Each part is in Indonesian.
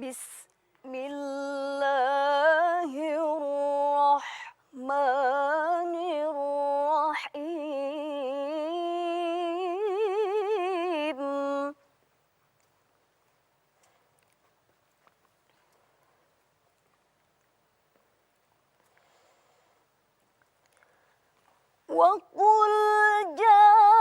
Bismillahirrahmanirrahim. وقل جاء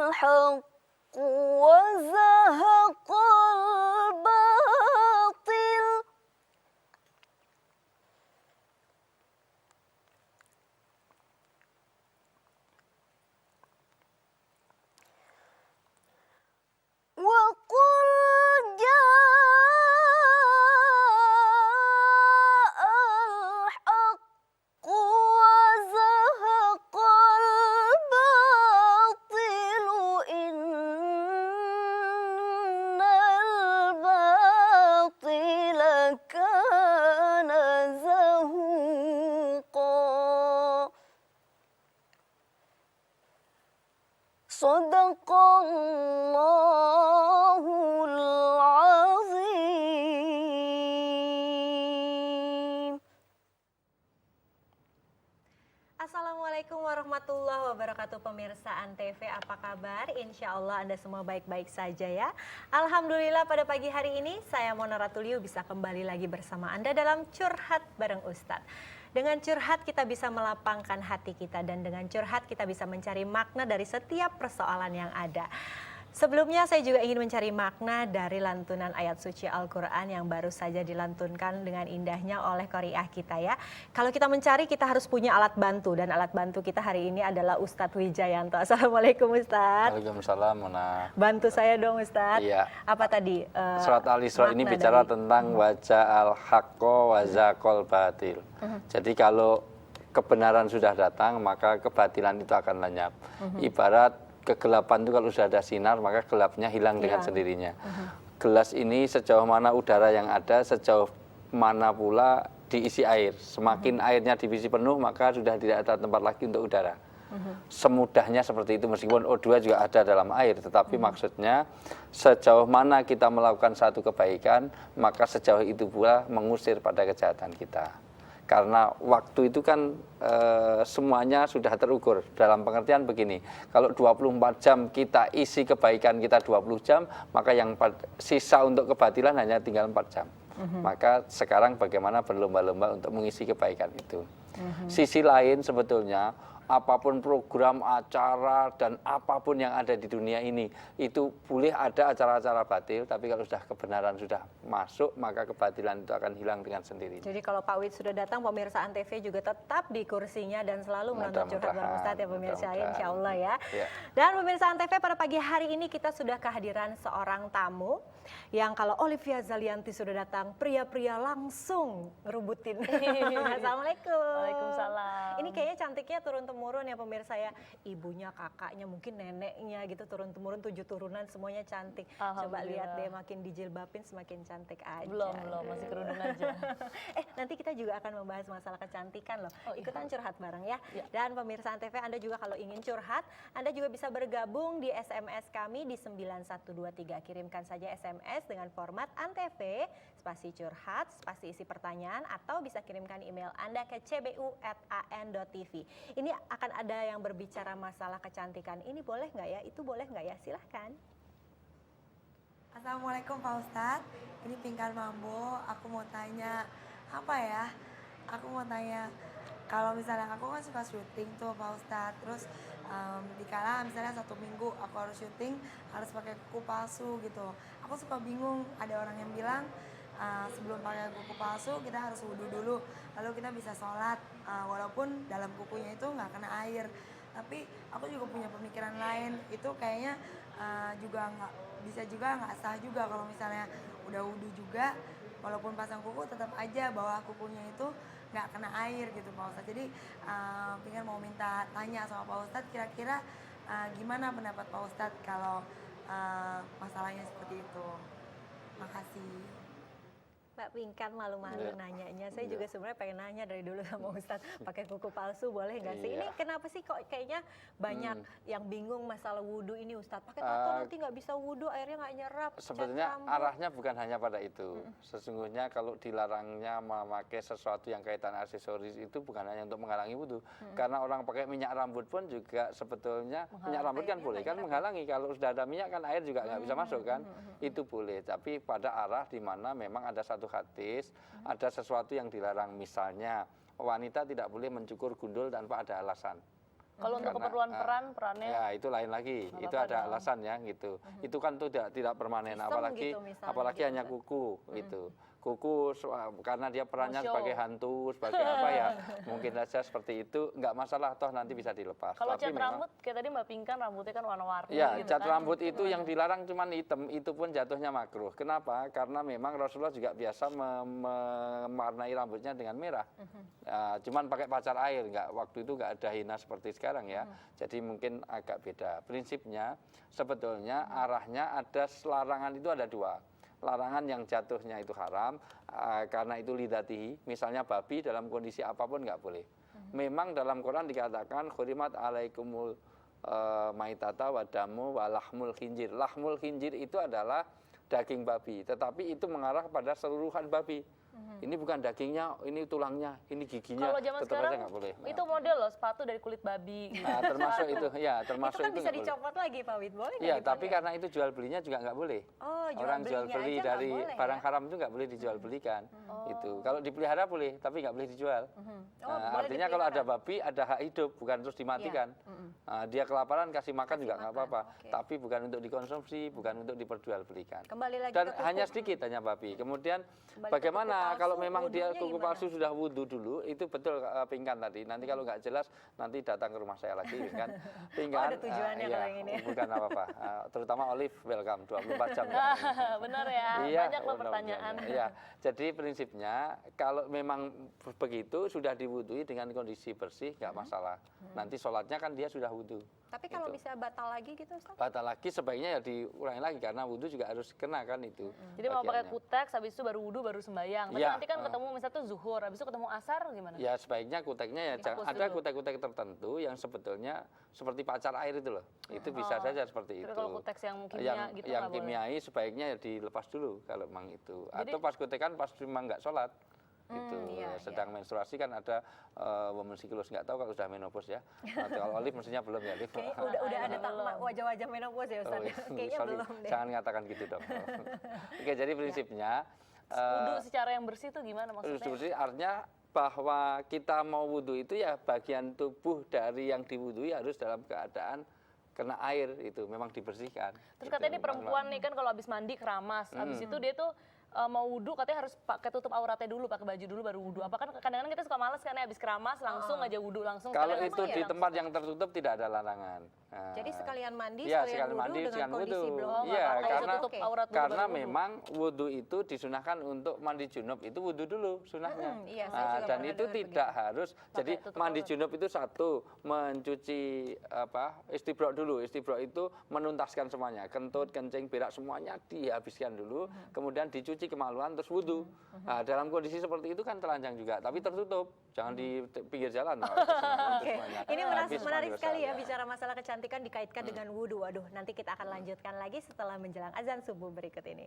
الحق وزهق الباطل وقل جاء الحق وزهق الباطل إن الباطل كان زهوقا Sadaqallahul azim. Assalamualaikum warahmatullahi wabarakatuh, pemirsa Antv, apa kabar? Insya Allah Anda semua baik-baik saja ya. Alhamdulillah pada pagi hari ini saya Mona Ratuliu bisa kembali lagi bersama Anda dalam Curhat Bareng Ustadz. Dengan curhat kita bisa melapangkan hati kita dan dengan curhat kita bisa mencari makna dari setiap persoalan yang ada. Sebelumnya saya juga ingin mencari makna dari lantunan ayat suci Al-Quran yang baru saja dilantunkan dengan indahnya oleh qariah kita ya. Kalau kita mencari kita harus punya alat bantu dan alat bantu kita hari ini adalah Ustadz Wijayanto. Assalamualaikum Ustadz. Waalaikumsalam Mona. Bantu saya dong Ustadz. Iya. Apa tadi? Surat Al-Isra ini bicara tentang wajah al-haqqo wa zaqal batil. Jadi kalau kebenaran sudah datang maka kebatilan itu akan lenyap. Ibarat kegelapan itu kalau sudah ada sinar maka gelapnya hilang dengan sendirinya. Gelas ini sejauh mana udara yang ada, sejauh mana pula diisi air. Semakin airnya diisi penuh maka sudah tidak ada tempat lagi untuk udara. Semudahnya seperti itu, meskipun O2 juga ada dalam air, tetapi maksudnya sejauh mana kita melakukan satu kebaikan maka sejauh itu pula mengusir pada kejahatan kita. Karena waktu itu kan semuanya sudah terukur dalam pengertian begini, kalau 24 jam kita isi kebaikan kita 20 jam, maka yang sisa untuk kebatilan hanya tinggal 4 jam. Maka sekarang bagaimana berlomba-lomba untuk mengisi kebaikan itu. Sisi lain sebetulnya apapun program, acara, dan apapun yang ada di dunia ini, itu boleh ada acara-acara batil, tapi kalau sudah kebenaran sudah masuk, maka kebatilan itu akan hilang dengan sendirinya. Jadi kalau Pak Wid sudah datang, pemirsa Antv juga tetap di kursinya dan selalu menonton Curhat Bareng Ustadz ya pemirsa, insya Allah ya. Dan pemirsa Antv, pada pagi hari ini kita sudah kehadiran seorang tamu, yang kalau Olivia Zalianti sudah datang, pria-pria langsung ngerubutin. Assalamualaikum. Waalaikumsalam. Ini kayaknya cantiknya turun-temurun ya pemirsa ya. Ibunya, kakaknya, mungkin neneknya gitu turun-temurun, 7 turunan semuanya cantik. Coba lihat deh, makin dijilbabin semakin cantik aja. Belum, masih kerudung aja. Nanti kita juga akan membahas masalah kecantikan loh. Ikutan curhat bareng ya. Dan pemirsa Antv, Anda juga kalau ingin curhat, Anda juga bisa bergabung di SMS kami di 9123. Kirimkan saja SMS dengan format Antv, spasi curhat, spasi isi pertanyaan, atau bisa kirimkan email Anda ke cbu@an.tv. Ini akan ada yang berbicara masalah kecantikan. Ini boleh nggak ya? Itu boleh nggak ya? Silahkan. Assalamualaikum Pak Ustadz, ini Pinkan Mambo. Aku mau tanya, apa ya? Aku mau tanya, kalau misalnya aku kan suka syuting tuh Pak Ustadz, terus dikala misalnya 1 minggu aku harus syuting, harus pakai kuku palsu gitu. Aku suka bingung, ada orang yang bilang sebelum pakai kuku palsu kita harus wudhu dulu, lalu kita bisa sholat walaupun dalam kukunya itu nggak kena air. Tapi aku juga punya pemikiran lain, itu kayaknya juga nggak sah juga kalau misalnya udah wudhu juga, walaupun pasang kuku tetap aja bawah kukunya itu nggak kena air gitu Pak Ustadz. Jadi pengen mau minta tanya sama Pak Ustadz, kira-kira gimana pendapat Pak Ustadz kalau masalahnya seperti itu. Makasih. Mbak Pinkan malu-malu nanyanya. Saya juga sebenarnya pengen nanya dari dulu sama Ustadz, pakai kuku palsu boleh nggak sih? Ini kenapa sih kok kayaknya banyak yang bingung masalah wudhu ini Ustadz? Pakai tato nanti nggak bisa wudhu, airnya nggak nyerap. Sebetulnya arahnya bukan hanya pada itu. Sesungguhnya kalau dilarangnya memakai sesuatu yang kaitan aksesoris itu bukan hanya untuk menghalangi wudhu. Karena orang pakai minyak rambut pun juga sebetulnya minyak rambut kan boleh kan menghalangi. Kalau sudah ada minyak kan air juga nggak bisa masuk kan. Itu boleh. Tapi pada arah di mana memang ada satu hadis, ada sesuatu yang dilarang. Misalnya wanita tidak boleh mencukur gundul tanpa ada alasan. Kalau untuk keperluan perannya ya itu lain lagi. Itu ada alasan ya gitu. Itu kan tidak permanen, Sistem apalagi gitu misalnya apalagi gitu, hanya Ustaz. kuku gitu. Kuku karena dia perannya Show. sebagai hantu, sebagai apa ya, mungkin saja seperti itu, nggak masalah, toh nanti bisa dilepas. kalau Tapi cat memang- rambut kayak tadi Mbak Pinkan rambutnya kan warna-warni Ya, gitu cat kan. rambut itu yang dilarang cuman hitam, itu pun jatuhnya makruh. Kenapa? Karena memang Rasulullah juga biasa mewarnai rambutnya dengan merah. Cuman pakai pacar air, waktu itu nggak ada hina seperti sekarang ya. Jadi mungkin agak beda. Prinsipnya sebetulnya arahnya ada larangan itu ada dua. Larangan yang jatuhnya itu haram karena itu lidatihi, misalnya babi dalam kondisi apapun nggak boleh. Memang dalam Quran dikatakan khurimat alaikumul maitata wadamu walahmul khinjir. Lahmul khinjir itu adalah daging babi, tetapi itu mengarah kepada seluruhan babi. Ini bukan dagingnya, ini tulangnya, ini giginya. Kalau zaman tetap sekarang aja nggak boleh. itu model loh sepatu dari kulit babi. Gitu. Nah, termasuk itu, ya Itu termasuk kan itu bisa nggak boleh. dicopot lagi Pak Wid, boleh nggak Iya, dipakai? tapi karena itu jual belinya juga nggak boleh. Oh, jual Orang jual belinya beli aja nggak dari boleh, barang ya? haram itu nggak boleh dijual belikan. Itu kalau dipelihara boleh, tapi nggak boleh dijual. boleh Artinya kalau ada dipelihara. babi ada hak hidup, bukan terus dimatikan. Dia kelaparan kasih makan juga nggak apa-apa. oke. Tapi bukan untuk dikonsumsi, bukan untuk diperjualbelikan. Kembali lagi Dan ke kuku. hanya sedikit hanya babi. Kemudian Kembali ke bagaimana kuku palsu, kalau memang dia wudhunya kuku gimana? palsu sudah wudhu dulu, itu betul Pinkan tadi. Nanti kalau nggak jelas, nanti datang ke rumah saya lagi, Pinkan. Pinkan, ada tujuannya kalau yang ini. bukan apa-apa. Terutama Olive, welcome, 24 jam. Benar ya, banyak loh pertanyaan. Iya, jadi prinsipnya kalau memang begitu sudah diwudhui dengan kondisi bersih, nggak masalah. Nanti sholatnya kan dia sudah wudhu. Tapi kalau Gitu. bisa batal lagi gitu Ustaz? Batal lagi sebaiknya ya diulangi lagi karena wudhu juga harus kena kan itu. Jadi mau pakai bagiannya. kuteks, habis itu baru wudhu, baru sembayang. Tapi Iya, nanti kan ketemu misalnya tuh zuhur, habis itu ketemu asar gimana? Ya sebaiknya kuteknya ya Dihapus ada dulu. kutek-kutek tertentu yang sebetulnya seperti pacar air itu loh. Itu bisa saja seperti Tapi itu. kalau kuteks yang kimia gitu yang nggak boleh? kimiai sebaiknya ya dilepas dulu kalau memang itu. Jadi- Atau pas kutekan pas memang nggak sholat. Gitu. iya, Sedang menstruasi kan ada woman siklus, nggak tahu kalau sudah menopause ya. Atau kalau Olive mestinya belum ya, Olive. Kayaknya udah ada wajah-wajah menopause ya Ustaz? Kayaknya sorry, belum deh. jangan katakan gitu dong. Oke, jadi prinsipnya Wudhu secara yang bersih itu gimana maksudnya? Jadi artinya bahwa kita mau wudhu itu ya bagian tubuh dari yang diwudhui harus dalam keadaan kena air, itu memang dibersihkan. Terus Gitu, katanya nih Bang. perempuan nih kan kalau habis mandi keramas, habis itu dia tuh mau wudhu katanya harus pakai tutup auratnya dulu, pakai baju dulu baru wudhu. Apa kan kadang-kadang kita suka males kan ya habis keramas langsung aja wudhu langsung. Kalau Kadang-kadang itu ya di langsung. tempat yang tertutup tidak ada larangan. Nah, Jadi sekalian mandi, iya, sekalian wudhu dengan sekalian kondisi wudhu. belum Iya, apa-apa, karena tutup aurat dulu karena baru wudhu. memang wudhu itu disunahkan untuk mandi junub itu wudhu dulu sunahnya. iya, saya juga Dan pernah itu dengar tidak harus. Jadi tutup mandi aurat. junub itu satu mencuci istibrok dulu. Istibrok itu menuntaskan semuanya, kentut, kencing, berak semuanya dihabiskan dulu, kemudian dicuci kemaluan terus wudhu. Nah, dalam kondisi seperti itu kan telanjang juga, tapi tertutup, jangan di pinggir jalan. Oke, ini menarik sekali ya bicara. bicara masalah kecantikan dikaitkan dengan wudhu. Waduh, nanti kita akan lanjutkan lagi setelah menjelang azan subuh berikut ini.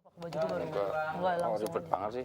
Pakai baju dulu baru Enggak, Enggak, langsung ribet aja. banget sih.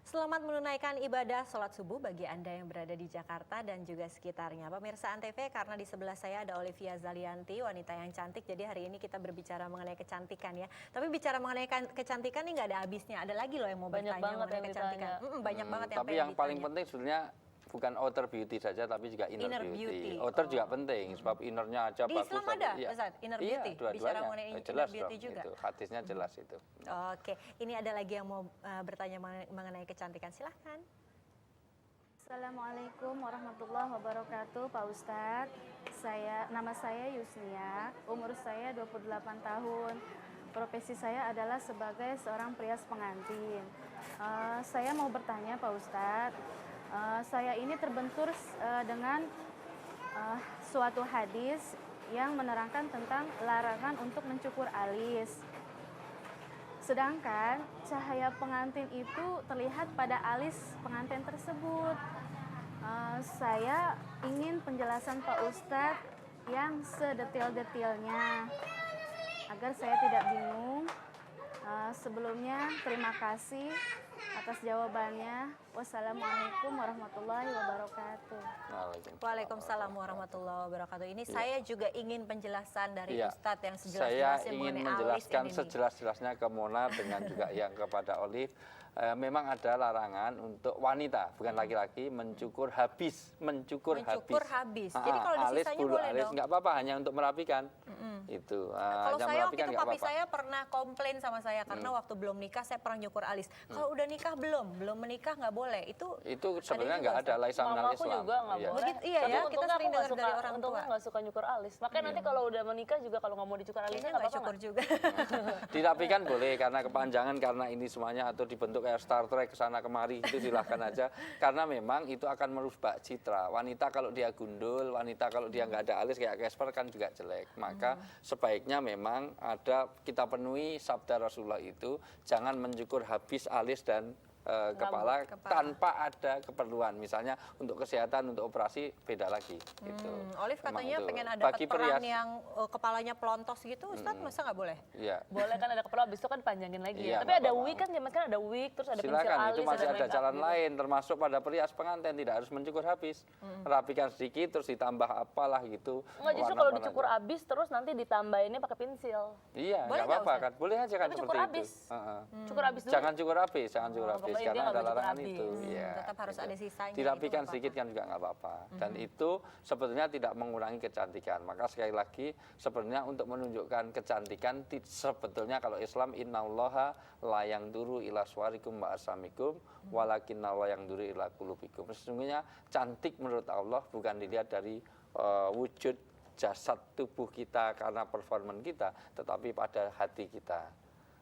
Selamat menunaikan ibadah sholat subuh bagi Anda yang berada di Jakarta dan juga sekitarnya. Pemirsa Antv, karena di sebelah saya ada Olivia Zalianti, wanita yang cantik. Jadi hari ini kita berbicara mengenai kecantikan ya. Tapi bicara mengenai kecantikan ini nggak ada habisnya. Ada lagi loh yang mau Banyak bertanya banget mengenai yang kecantikan. ditanya. Banyak banget yang Tapi pengen yang paling ditanya. penting sebenarnya bukan outer beauty saja, tapi juga inner, Inner beauty. beauty. Outer juga penting, sebab innernya aja Di bagus. Islam tapi- ada, iya. Ustaz, inner Iya, beauty? dua-duanya. Bicara mengenai inner Jelas beauty dong, juga? itu. Hadisnya jelas itu. Oke, ini ada lagi yang mau bertanya mengenai kecantikan. Silahkan. Assalamualaikum warahmatullahi wabarakatuh, Pak Ustadz. Nama saya Yusnia, umur saya 28 tahun. Profesi saya adalah sebagai seorang perias pengantin. Saya mau bertanya, Pak Ustadz, saya ini terbentur dengan suatu hadis yang menerangkan tentang larangan untuk mencukur alis. Sedangkan cahaya pengantin itu terlihat pada alis pengantin tersebut. Saya ingin penjelasan Pak Ustadz yang sedetil-detilnya agar saya tidak bingung. Sebelumnya terima kasih atas jawabannya. Wassalamualaikum warahmatullahi wabarakatuh. Waalaikumsalam warahmatullahi wabarakatuh. Ini saya juga ingin penjelasan dari Iya. Ustadz yang Saya sejelas-jelasnya ingin mengenai alis menjelaskan ini. sejelas-jelasnya ke Mona dengan juga yang kepada Olive. Memang ada larangan untuk wanita, bukan laki-laki, mencukur habis. Mencukur habis. Jadi kalau alis, disisanya bulu boleh alis, dong? nggak apa-apa, hanya untuk merapikan. Itu. Kalau yang saya waktu merapikan itu nggak papi apa-apa. saya pernah komplain sama saya karena waktu belum nikah saya pernah nyukur alis. Kalau udah nikah belum menikah nggak boleh. Itu sebenarnya juga, nggak ada laisa minal Mamaku Islam. juga nggak Iya. boleh. Begitu, iya Tapi ya, kita untungnya sering aku nggak dengar dari orang untungnya tua. nggak suka nyukur alis. Makanya nanti kalau udah menikah juga kalau nggak mau dicukur alisnya Kayaknya nggak nggak apa-apa cukur juga. Dirapikan boleh karena kepanjangan, karena ini semuanya atau dibentuk kayak Star Trek kesana kemari, itu silahkan aja. Karena memang itu akan merubah citra wanita. Kalau dia gundul, wanita kalau dia nggak ada alis kayak Casper kan juga jelek. Maka sebaiknya memang kita penuhi sabda Rasulullah itu, jangan mencukur habis alis dan kepala tanpa ada keperluan, misalnya untuk kesehatan, untuk operasi beda lagi gitu. Olive Memang katanya itu. pengen ada Bagi peran perias, yang kepalanya pelontos gitu, Ustadz masa nggak boleh? iya. boleh kan ada kepala habis itu kan panjangin lagi Iya, ya. Tapi nggak ada apa-apa. wig kan zaman sekarang ada wig terus ada pensil Silakan, alis itu masih ada make up jalan gitu. lain, termasuk pada perias pengantin tidak harus mencukur habis, rapikan sedikit terus ditambah apalah gitu. Enggak, justru kalau dicukur habis terus nanti ditambahinnya pakai pensil. Iya, Boleh nggak nggak, apa-apa Ustaz? kan, boleh aja kan Tapi seperti cukur itu. habis. Heeh. Cukur habis dulu. Jangan cukur habis, jangan cukur habis pokoknya dia karena nggak ada boleh cukur larangan habis. itu. Iya, Tetap harus gitu. ada sisanya, Dirapikan itu nggak sedikit kan juga nggak apa-apa. Dan itu sebetulnya tidak mengurangi kecantikan. Maka sekali lagi sebenarnya untuk menunjukkan kecantikan sebetulnya kalau Islam innallaha la yanduru ila suwarikum wa asamikum walakinna la yanduru ila qulubikum. Sesungguhnya cantik menurut Allah bukan dilihat dari wujud jasad tubuh kita karena performan kita, tetapi pada hati kita.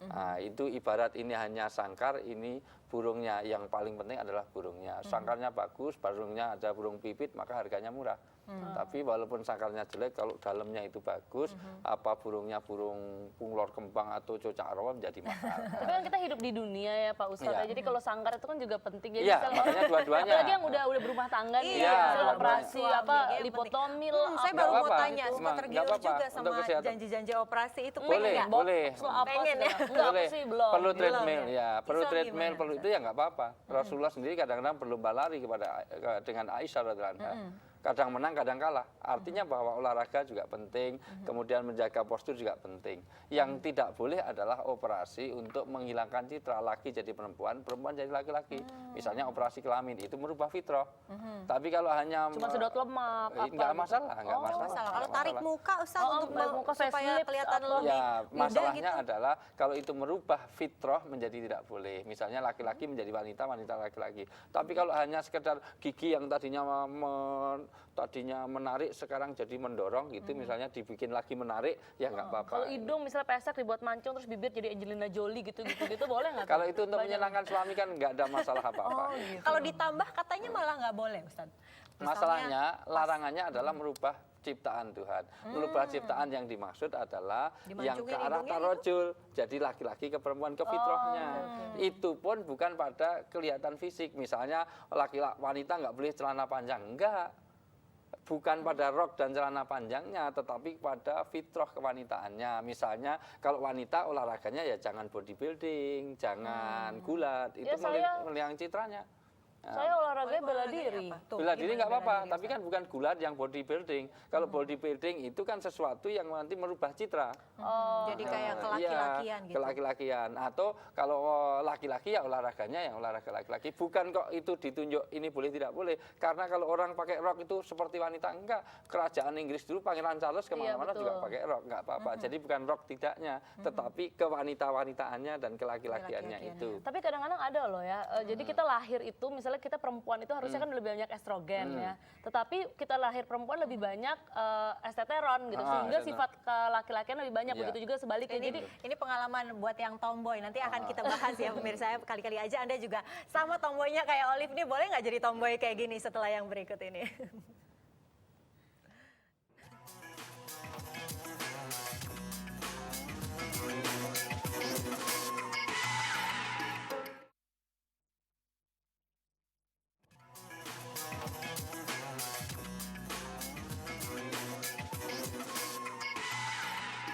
Nah, itu ibarat ini hanya sangkar, ini burungnya. Yang paling penting adalah burungnya. Sangkarnya bagus, burungnya ada burung pipit, maka harganya murah. Tapi walaupun sangkarnya jelek, kalau dalamnya itu bagus, apa burungnya burung punglor kembang atau cocak rawa menjadi mahal. Tapi kan kita hidup di dunia ya Pak Ustadz. Iya. Jadi kalau sangkar itu kan juga penting. Jadi Iya, misalnya makanya orang- dua-duanya. Apalagi yang udah berumah tangga nih, Iya, misalnya dua-duanya. operasi Suami, apa yang lipotomil. saya Nggak baru mau apa-apa. tanya, Itu suka nggak tergiur apa-apa. juga Untuk sama kesehatan. janji-janji operasi itu Boleh, pengen nggak? boleh. Apa Pengen sih? ya? Enggak, aku Boleh. sih belum. Perlu Belum treadmill, ya? ya. Perlu Islam treadmill, gimana, perlu itu ya nggak apa-apa. Rasulullah sendiri kadang-kadang berlomba lari dengan Aisyah radhiyallahu anha. Kadang menang, kadang kalah. Artinya bahwa olahraga juga penting, kemudian menjaga postur juga penting. Yang tidak boleh adalah operasi untuk menghilangkan citra laki jadi perempuan, perempuan jadi laki-laki. Misalnya operasi kelamin itu merubah fitrah. Tapi kalau hanya Cuma sedot lemak, apa nggak gitu. masalah, nggak Oh, masalah. masalah. nggak Kalau tarik masalah. muka Ustaz Oh, untuk tarik muka, supaya facelift, kelihatan apa? lebih Ya, muda masalahnya gitu. adalah kalau itu merubah fitrah menjadi tidak boleh. Misalnya laki-laki menjadi wanita, wanita laki-laki. Tapi kalau hanya sekedar gigi yang tadinya menarik sekarang jadi mendorong gitu, misalnya dibikin lagi menarik, ya nggak apa-apa. Kalau hidung misalnya pesek dibuat mancung terus bibir jadi Angelina Jolie gitu boleh nggak? Kalau itu untuk menyenangkan suami kan nggak ada masalah apa-apa. Kalau ditambah katanya malah nggak boleh Ustaz. Misalnya, Masalahnya, larangannya adalah merubah ciptaan Tuhan. Merubah ciptaan yang dimaksud adalah yang ke Dimancungin arah hidungnya tarojul. Jadi laki-laki ke perempuan ke fitrahnya. Itu pun bukan pada kelihatan fisik. Misalnya wanita nggak boleh celana panjang. Enggak. Bukan pada rok dan celana panjangnya, tetapi pada fitrah kewanitaannya. Misalnya kalau wanita olahraganya ya jangan bodybuilding, jangan gulat. Itu Ya, saya- meliang citranya. Saya olahraganya bela olahraganya diri. apa? Tuh, Bela diri gimana nggak apa-apa, bela diri, tapi kan bukan gulat yang bodybuilding. Kalau bodybuilding itu kan sesuatu yang nanti merubah citra. Jadi kayak Iya, kelaki-lakian gitu. kelaki-lakian. Atau kalau laki-laki ya olahraganya yang olahraga laki-laki. Bukan kok itu ditunjuk ini boleh tidak boleh. Karena kalau orang pakai rok itu seperti wanita, enggak. Kerajaan Inggris dulu Pangeran Charles kemana-mana betul. juga pakai rok, nggak apa-apa. Jadi bukan rok tidaknya, tetapi kewanita-wanitaannya dan kelaki-lakiannya itu. Tapi kadang-kadang ada loh ya, jadi kita lahir itu misalnya misalnya kita perempuan itu harusnya kan lebih banyak estrogen ya. Tetapi kita lahir perempuan lebih banyak esteteron gitu. Sehingga sifat laki-lakian lebih banyak, begitu juga sebaliknya. Jadi Ini pengalaman buat yang tomboy, nanti akan kita bahas ya pemirsa. Kali-kali aja Anda juga sama tomboynya kayak Olive nih, boleh nggak jadi tomboy kayak gini setelah yang berikut ini?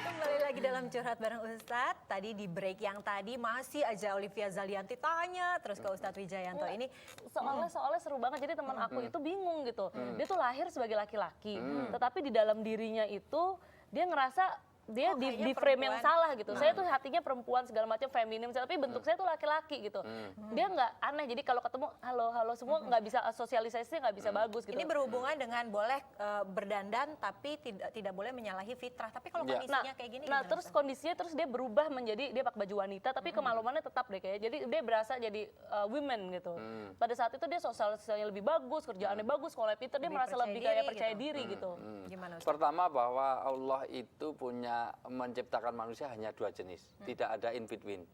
Kembali lagi dalam Curhat Bareng Ustadz. Tadi di break yang tadi masih aja Olivia Zalianti tanya terus ke Ustadz Wijayanto. Ini soalnya seru banget. Jadi teman aku itu bingung gitu. Dia tuh lahir sebagai laki-laki, tetapi di dalam dirinya itu dia ngerasa dia di frame yang salah gitu. Saya tuh hatinya perempuan segala macam feminim, tapi bentuk saya tuh laki-laki gitu. Dia nggak aneh. Jadi kalau ketemu halo semua nggak bisa sosialisasi, nggak bisa bagus gitu. ini berhubungan dengan boleh berdandan tapi tidak boleh menyalahi fitrah. Tapi kalau kondisinya kayak gini Nah, gimana, terus Ustadz? kondisinya terus dia berubah menjadi dia pakai baju wanita tapi kemalumannya tetap deh kayak. Jadi dia berasa jadi women gitu. Pada saat itu dia sosialisasinya lebih bagus, kerjaannya bagus, sekolah pintar, dia Lebih merasa percaya lebih kayak diri percaya gitu. diri gitu. Gimana Ustadz? Pertama bahwa Allah itu menciptakan manusia hanya 2 jenis, tidak ada in between.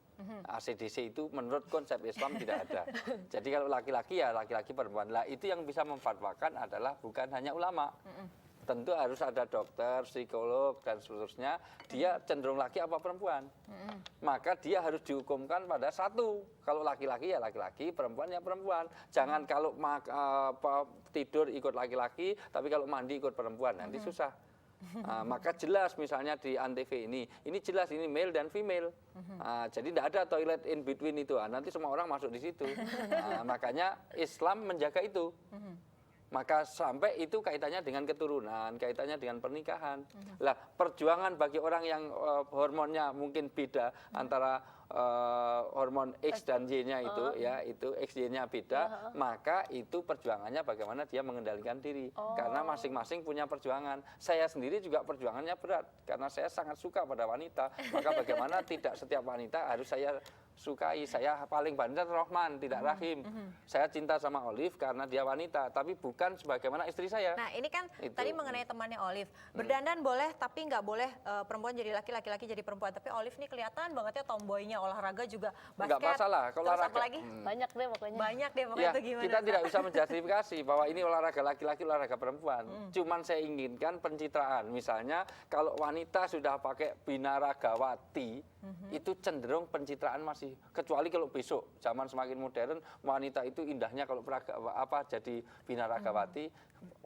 ACDC itu menurut konsep Islam tidak ada. Jadi kalau laki-laki ya laki-laki, perempuan. Lah itu yang bisa memfatwakan adalah bukan hanya ulama. Tentu harus ada dokter, psikolog dan seterusnya. Dia cenderung laki apa perempuan. Maka dia harus dihukumkan pada satu. Kalau laki-laki ya laki-laki, perempuan ya perempuan. Jangan kalau tidur ikut laki-laki, tapi kalau mandi ikut perempuan, nanti susah. Maka jelas misalnya di Antv ini jelas ini male dan female. Jadi tidak ada toilet in between itu. Nanti semua orang masuk di situ. Makanya Islam menjaga itu. Maka sampai itu kaitannya dengan keturunan, kaitannya dengan pernikahan. Lah perjuangan bagi orang yang hormonnya mungkin beda antara hormon X dan Y-nya itu ya, itu XY-nya beda, maka itu perjuangannya bagaimana dia mengendalikan diri. Karena masing-masing punya perjuangan. Saya sendiri juga perjuangannya berat karena saya sangat suka pada wanita. Maka bagaimana tidak setiap wanita harus saya sukai. Saya paling banyak Rahman, tidak Rahim. Saya cinta sama Olive karena dia wanita, tapi bukan sebagaimana istri saya. Nah ini kan Itu. tadi mengenai temannya Olive. Berdandan boleh tapi nggak boleh perempuan jadi laki, laki-laki jadi perempuan. Tapi Olive nih kelihatan banget ya tomboynya, olahraga juga basket. Nggak masalah, kalau terus olahraga. apa lagi? Banyak deh pokoknya. Banyak deh pokoknya Ya, itu gimana. kita tidak bisa menjustifikasi bahwa ini olahraga laki-laki, olahraga perempuan. Cuman saya inginkan pencitraan. Misalnya kalau wanita sudah pakai binaragawati, itu cenderung pencitraan masih. Kecuali kalau besok zaman semakin modern, wanita itu indahnya kalau jadi binaragawati,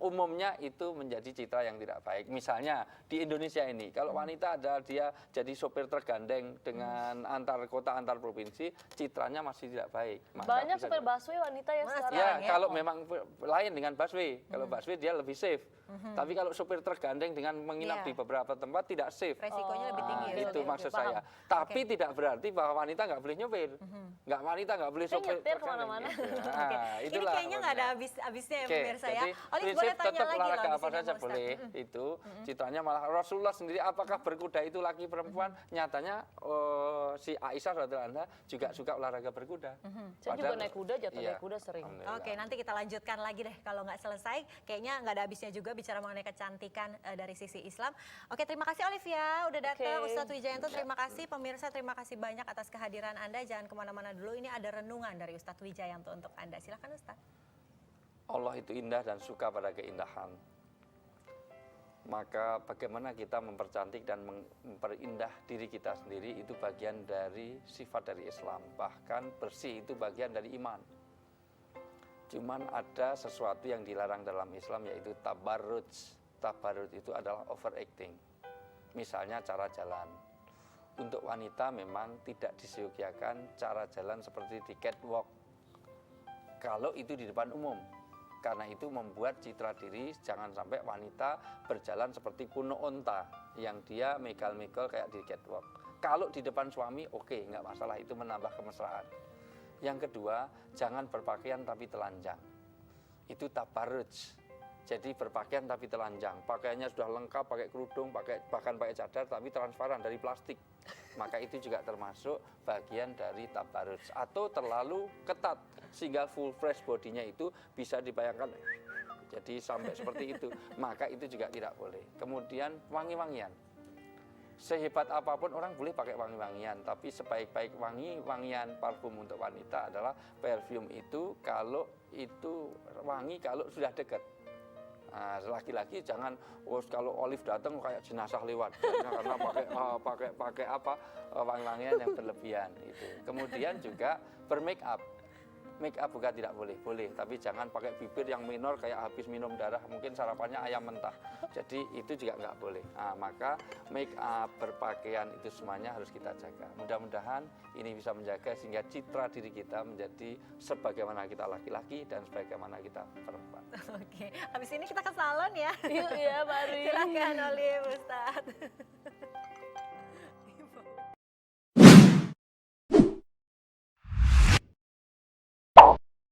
umumnya itu menjadi citra yang tidak baik. Misalnya di Indonesia ini, kalau wanita ada dia jadi sopir tergandeng dengan antar kota, antar provinsi, citranya masih tidak baik. Maka Banyak bisa supir busway wanita ya sekarang. ya, ya. kalau memang lain dengan busway. Kalau busway dia lebih safe. Tapi kalau supir tergandeng dengan menginap Iya. di beberapa tempat tidak safe. Resikonya lebih tinggi. ya, Itu Ustadz. maksud Paham. saya. Tapi tidak berarti bahwa wanita nggak boleh nyopir. Wanita nggak boleh Saya sopir nyetir tergandeng. kemana-mana. Gitu. Oke, ini Itulah kayaknya nggak ada pokoknya. habisnya ya Oke, pemirsa ya. jadi Olive prinsip boleh tanya tetap lagi loh olahraga di apa sini saja sama Ustadz. boleh. Itu citranya malah Rasulullah sendiri apakah berkuda itu laki perempuan? Nyatanya si Aisyah radhiyallahu anha juga suka olahraga berkuda. Saya juga naik kuda, jatuh Iya. naik kuda sering. Alhamdulillah. Oke, nanti kita lanjutkan lagi deh kalau nggak selesai. Kayaknya nggak ada habisnya juga bicara mengenai kecantikan dari sisi Islam. Oke, terima kasih Olivia udah datang. Oke. Ustadz Wijayanto, terima kasih. Pemirsa, terima kasih banyak atas kehadiran Anda. Jangan kemana-mana dulu. Ini ada renungan dari Ustadz Wijayanto untuk Anda. Silakan Ustadz. Allah itu indah dan suka pada keindahan. Maka bagaimana kita mempercantik dan memperindah diri kita sendiri itu bagian dari sifat dari Islam. Bahkan bersih itu bagian dari iman. Cuman ada sesuatu yang dilarang dalam Islam yaitu tabarruj. Tabarruj itu adalah overacting. Misalnya cara jalan. Untuk wanita memang tidak disyogiakan cara jalan seperti di catwalk. Kalau itu di depan umum. Karena itu membuat citra diri jangan sampai wanita berjalan seperti kuno onta yang dia megal-megal kayak di catwalk. Kalau di depan suami oke, nggak masalah, itu menambah kemesraan. Yang kedua, jangan berpakaian tapi telanjang. Itu tabarruj. Jadi berpakaian tapi telanjang. Pakaiannya sudah lengkap, pakai kerudung, bahkan pakai cadar tapi transparan dari plastik. maka itu juga termasuk bagian dari tabarruj. Atau terlalu ketat sehingga full fresh bodinya itu bisa dibayangkan jadi sampai seperti itu, maka itu juga tidak boleh. Kemudian wangi-wangian. Sehebat apapun orang boleh pakai wangi-wangian, tapi sebaik-baik wangi-wangian parfum untuk wanita adalah perfume itu kalau itu wangi kalau sudah dekat. Nah, laki-laki jangan kalau olive datang kayak jenazah lewat karena pakai wangi-wangian yang berlebihan itu. Kemudian juga bermake up. Make up bukan tidak boleh, tapi jangan pakai bibir yang minor kayak habis minum darah, mungkin sarapannya ayam mentah. Jadi itu juga nggak boleh. Nah, maka make up, berpakaian itu semuanya harus kita jaga. Mudah-mudahan ini bisa menjaga sehingga citra diri kita menjadi sebagaimana kita laki-laki dan sebagaimana kita perempuan. Oke, habis ini kita ke salon ya. Yuk ya, mari. Silakan Olive, Ustadz.